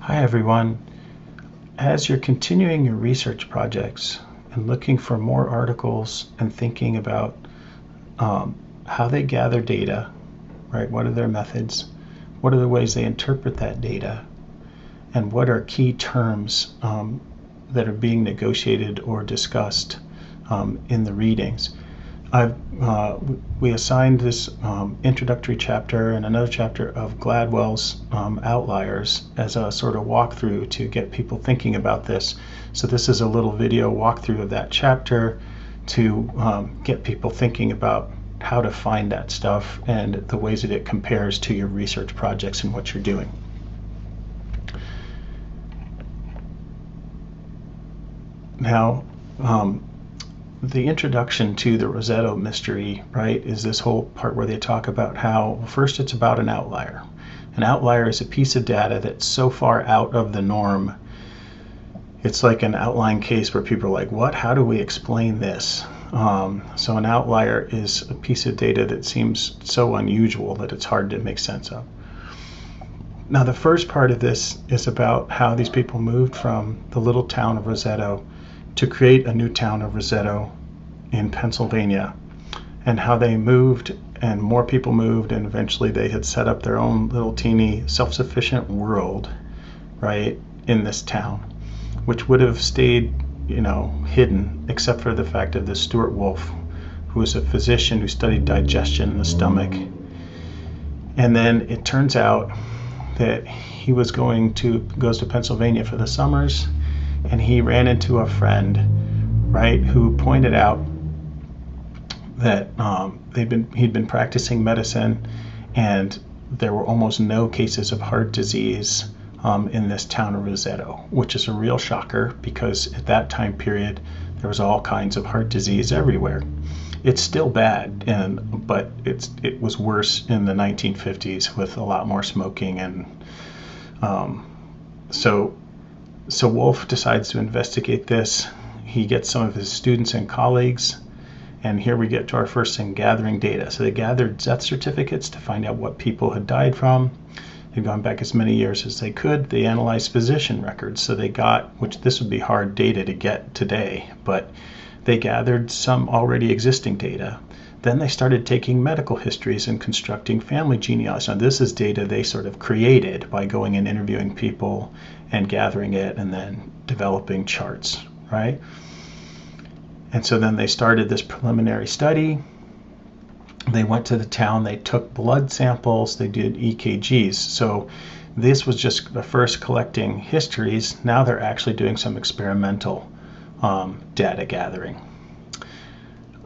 Hi everyone. As you're continuing your research projects and looking for more articles and thinking about how they gather data, right? What are their methods? What are the ways they interpret that data? And what are key terms that are being negotiated or discussed in the readings? We assigned this introductory chapter and another chapter of Gladwell's Outliers as a sort of walkthrough to get people thinking about this. So this is a little video walkthrough of that chapter to get people thinking about how to find that stuff and the ways that it compares to your research projects and what you're doing. Now, the introduction to the Rosetto mystery, right, is this whole part where they talk about how, first it's about an outlier. An outlier is a piece of data that's so far out of the norm. It's like an outlying case where people are like, what? How do we explain this? So an outlier is a piece of data that seems so unusual that it's hard to make sense of. Now, the first part of this is about how these people moved from the little town of Rosetto to create a new town of Rosetto in Pennsylvania, and how they moved and more people moved, and eventually they had set up their own little teeny self-sufficient world, right, in this town, which would have stayed, hidden except for the fact of the Stuart Wolf, who was a physician who studied digestion in the stomach. And then it turns out that he goes to Pennsylvania for the summers, and he ran into a friend, right, who pointed out that he'd been practicing medicine, and there were almost no cases of heart disease in this town of Rosetto, which is a real shocker because at that time period there was all kinds of heart disease everywhere. It's still bad, but it was worse in the 1950s with a lot more smoking, and so Wolf decides to investigate this. He gets some of his students and colleagues, and here we get to our first thing, gathering data. So they gathered death certificates to find out what people had died from. They'd gone back as many years as they could. They analyzed physician records. So they got, which this would be hard data to get today, but they gathered some already existing data. Then they started taking medical histories and constructing family genealogies. Now this is data they sort of created by going and interviewing people and gathering it and then developing charts, right? And so then they started this preliminary study. They went to the town, they took blood samples, they did EKGs. So this was just the first collecting histories. Now they're actually doing some experimental data gathering.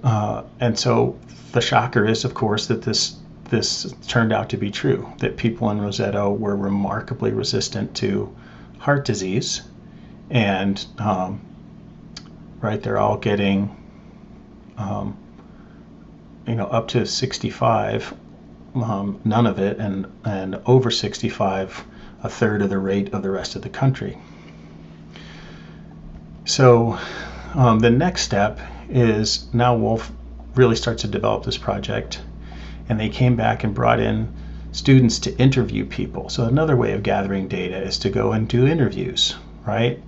And so the shocker is, of course, that this turned out to be true, that people in Rosetto were remarkably resistant to heart disease, and right, they're all getting up to 65, none of it, and over 65, a third of the rate of the rest of the country. So the next step is now Wolf really starts to develop this project, and they came back and brought in students to interview people. So another way of gathering data is to go and do interviews, right?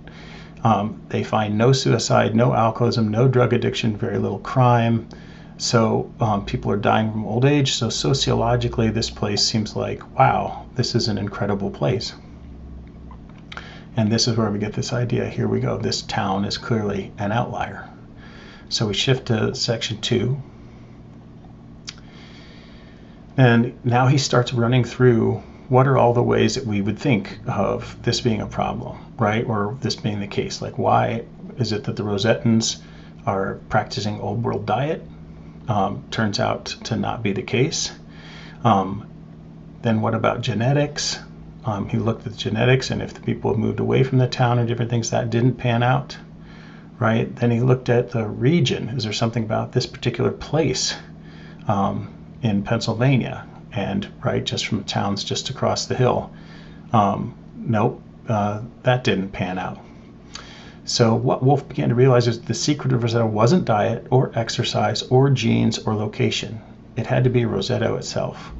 They find no suicide, no alcoholism, no drug addiction, very little crime. So people are dying from old age. So sociologically, this place seems like, wow, this is an incredible place. And this is where we get this idea. Here we go. This town is clearly an outlier. So we shift to section 2. And now he starts running through what are all the ways that we would think of this being a problem, right? Or this being the case. Like, why is it that the Rosettans are practicing old world diet? Turns out to not be the case. Then what about genetics? He looked at genetics, and if the people have moved away from the town or different things, that didn't pan out, right? Then he looked at the region. Is there something about this particular place in Pennsylvania? And right, just from towns just across the hill. Nope, that didn't pan out. So what Wolf began to realize is the secret of Rosetto wasn't diet or exercise or genes or location. It had to be Rosetto itself.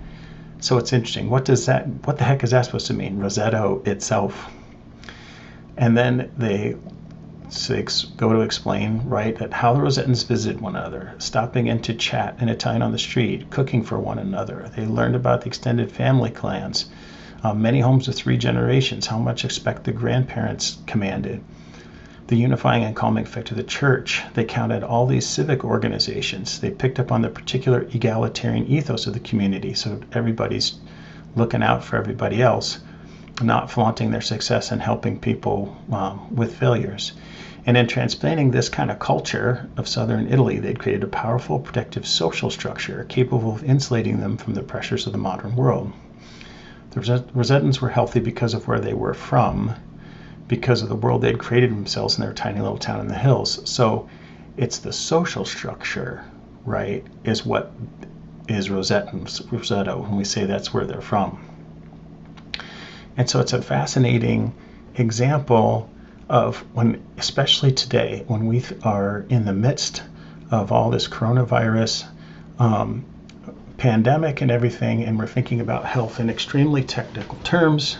So it's interesting. What the heck is that supposed to mean? Rosetto itself. And then they go to explain, right, that how the Rosettans visited one another, stopping in to chat in Italian on the street, cooking for one another. They learned about the extended family clans, many homes of 3 generations, how much respect the grandparents commanded, the unifying and calming effect of the church. They counted all these civic organizations. They picked up on the particular egalitarian ethos of the community, so everybody's looking out for everybody else, not flaunting their success and helping people with failures. And in transplanting this kind of culture of southern Italy, they'd created a powerful protective social structure capable of insulating them from the pressures of the modern world. The Rosettans were healthy because of where they were from, because of the world they'd created themselves in their tiny little town in the hills. So it's the social structure, right, is what is Rosetto, when we say that's where they're from. And so it's a fascinating example of when, especially today, when we are in the midst of all this coronavirus pandemic and everything, and we're thinking about health in extremely technical terms,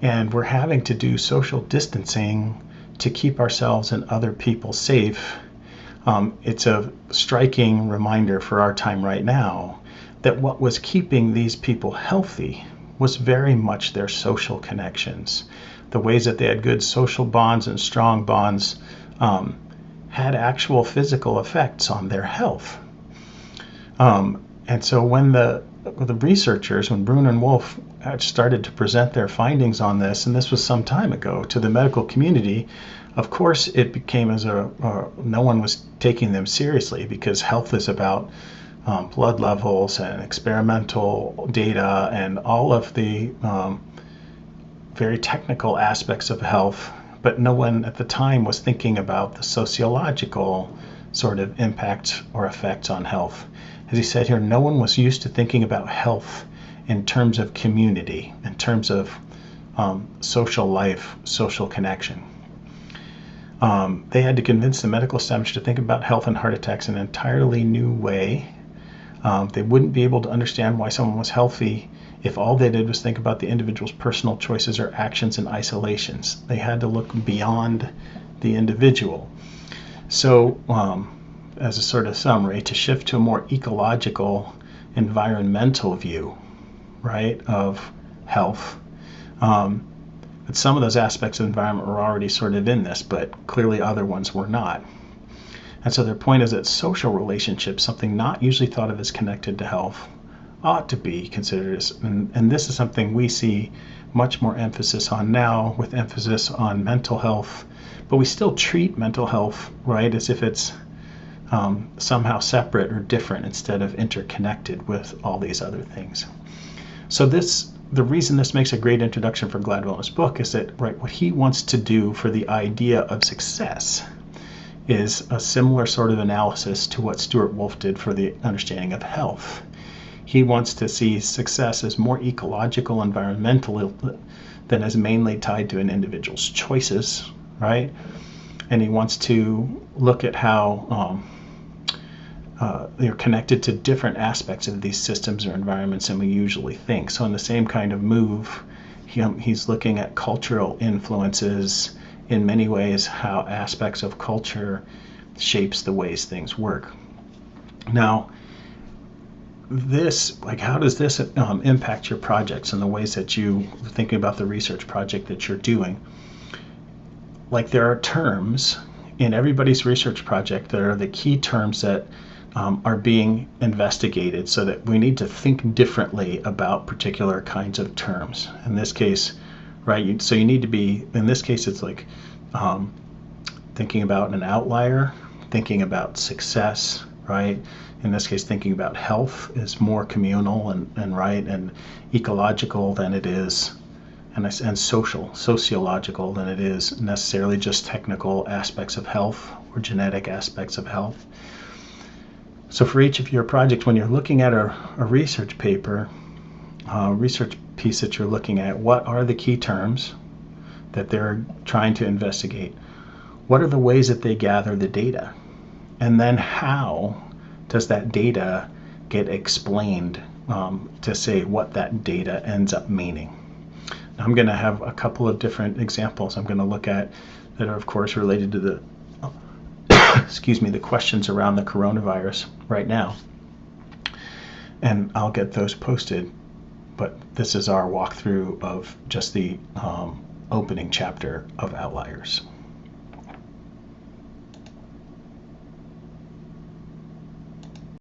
and we're having to do social distancing to keep ourselves and other people safe. It's a striking reminder for our time right now that what was keeping these people healthy was very much their social connections. The ways that they had good social bonds and strong bonds had actual physical effects on their health. And so when the researchers, when Brun and Wolf had started to present their findings on this, and this was some time ago, to the medical community, of course it became no one was taking them seriously, because health is about blood levels and experimental data and all of the very technical aspects of health, but no one at the time was thinking about the sociological sort of impact or effects on health. As he said here, no one was used to thinking about health in terms of community, in terms of social life, social connection. They had to convince the medical establishment to think about health and heart attacks in an entirely new way. They wouldn't be able to understand why someone was healthy if all they did was think about the individual's personal choices or actions in isolations. They had to look beyond the individual. So, as a sort of summary, to shift to a more ecological, environmental view, right, of health. But some of those aspects of the environment were already sort of in this, but clearly other ones were not. And so their point is that social relationships, something not usually thought of as connected to health, ought to be considered as, and this is something we see much more emphasis on now, with emphasis on mental health, but we still treat mental health, right, as if it's somehow separate or different instead of interconnected with all these other things. So the reason this makes a great introduction for Gladwell in his book is that, right, what he wants to do for the idea of success is a similar sort of analysis to what Stuart Wolf did for the understanding of health. He wants to see success as more ecological, environmental than as mainly tied to an individual's choices, right? And he wants to look at how they're connected to different aspects of these systems or environments than we usually think. So in the same kind of move, he's looking at cultural influences, in many ways how aspects of culture shapes the ways things work. Now, how does this impact your projects and the ways that you thinking about the research project that you're doing? Like, there are terms in everybody's research project that are the key terms that are being investigated, so that we need to think differently about particular kinds of terms. In this case, right, so you need to be, in this case it's like thinking about an outlier, thinking about success, right? In this case, thinking about health is more communal and right and ecological than it is, and sociological than it is necessarily just technical aspects of health or genetic aspects of health. So for each of your projects, when you're looking at a research paper, research piece that you're looking at, what are the key terms that they're trying to investigate? What are the ways that they gather the data? And then how does that data get explained to say what that data ends up meaning? I'm going to have a couple of different examples I'm going to look at that are, of course, related to the the questions around the coronavirus right now. And I'll get those posted. But this is our walkthrough of just the opening chapter of Outliers.